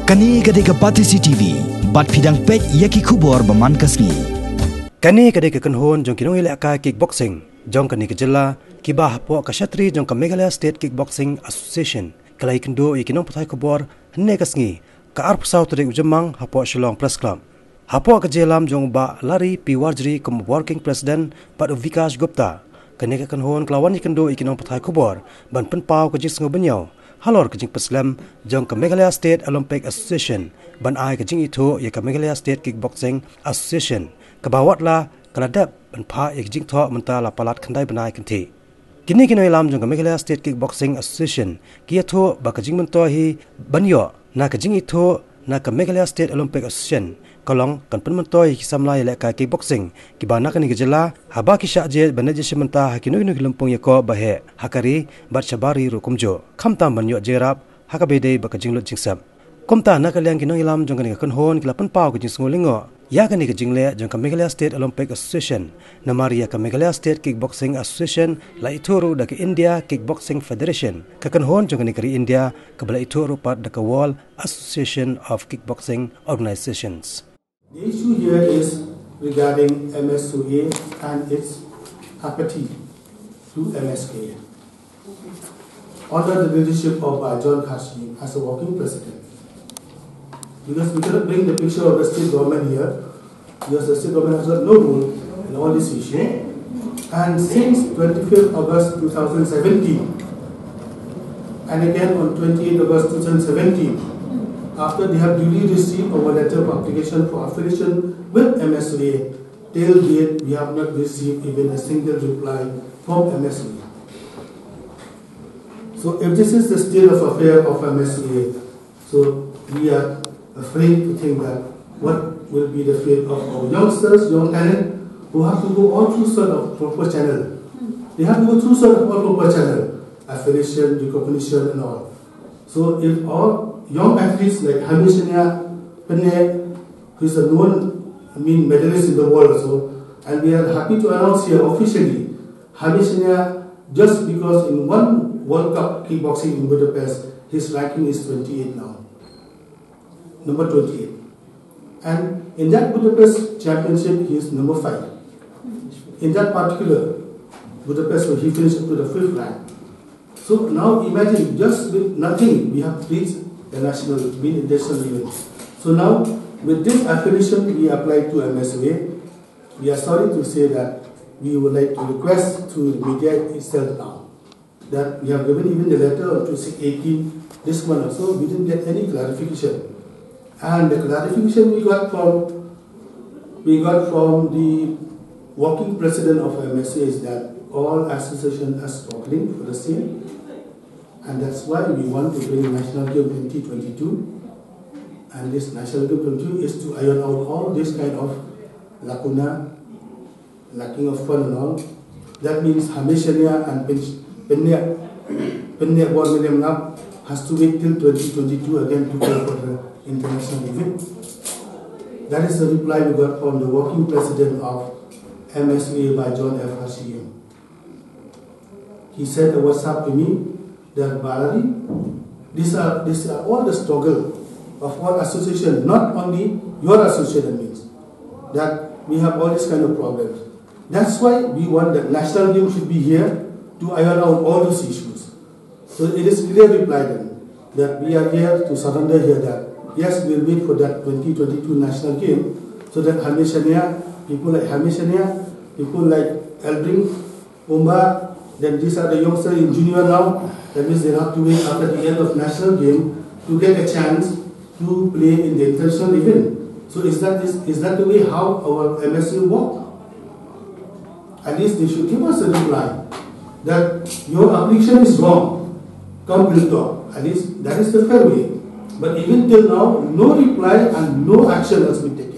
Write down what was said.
Kani kadeka Patisi TV, bat pidang pet yaki kubor baman kasni. Kani kadeka kanhon jong kinong ilaka kickboxing, jong kani kejela kiba hapo kashatri jong ka Meghalaya State Kickboxing Association. Kalai kendo ikinong patai kubor henne kasni ka arp south de ujamang hapo Shillong Press Club. Hapo kejelam jong ba lari piwarjri kum working president Pat Vikas Gupta. Kani ka kanhon kelawan ikendo ikinong patai kubor ban penpau ke jing Bynniaw. Halor ke jing peslam jong ka Meghalaya State Olympic Association ban ai ke Jingithuh ya ka Meghalaya State Kickboxing Association kabawat la kanadap ban pha ya jing tho menta la palat khandai banai kanthi kini kinoi lam jong ka Meghalaya State Kickboxing Association kia tho ba ka jing mento hi Bynniaw na ka Jingithuh na ka Meghalaya State Olympic Association kolong kan penmentoi kisamlai le ka kickboxing kibana kani gejela haba ki syaje banaje sementa hakino kino lempung yako bahe hakari bat sabari rukumjo khamta banyo jerap hakabede ba ka jinglut jingsap komta na kalyang kino ilam jong kani kan hon kilapan pau ka jingsngolingo ya kani ka jingle jong ka Meghalaya State Olympic Association na maria ka Meghalaya State Kickboxing Association la ituru da ka India Kickboxing Federation ka kan hon jong kani kari India ka bala ituru pat da ka World Association of Kickboxing Organizations. The issue here is regarding Msoa and its apathy to MSK. Under the leadership of John Kashim as a working president. Because we cannot bring the picture of the state government here, because the state government has got no role in all this issue. And since 25th August 2017, and again on 28th August 2017, after they have duly received our letter of application for affiliation with Msoa, till date we have not received even a single reply from Msoa. So if this is the state of affair of Msoa, so we are afraid to think that what will be the fate of our youngsters, young talent, who have to go all through sort of proper channel. They have to go through sort of all proper channel, affiliation, recognition and all. So if all young athletes like Bynniaw, who is a known medalist in the world also, and we are happy to announce here officially, Bynniaw, just because in one World Cup kickboxing in Budapest, his ranking is 28 now, number 28. And in that Budapest championship, he is number 5. In that particular Budapest, where he finished up to the 5th rank. So now imagine, just with nothing, we have reached the national level. So now, with this affiliation we applied to Msoa, we are sorry to say that we would like to request to the media itself now that we have given even the letter on 2018, this one also, we didn't get any clarification. And the clarification we got from the working president of Msoa is that all associations are struggling for the same. And that's why we want to bring National Game 2022. And this National Game 2022 is to iron out all this kind of lacuna, lacking of fun and all. That means Bynniaw and Bynniaw 1 million up has to wait till 2022 again to go for the international event. That is the reply we got from the working president of Msoa by John F. Hashim. He said a WhatsApp to me that Barari, these are all the struggle of all association, not only your association means, that we have all these kind of problems. That's why we want that national game should be here to iron out all those issues. So it is clear reply then that we are here to surrender here that yes, we will wait for that 2022 national game so that people like Bynniaw, people like Elbring, Umba, then these are the youngsters in junior now. That means they have to wait after the end of national game to get a chance to play in the international event. So is that the way how our Msoa work? At least they should give us a reply that your application is wrong. Come we'll talk. At least that is the fair way. But even till now, no reply and no action has been taken.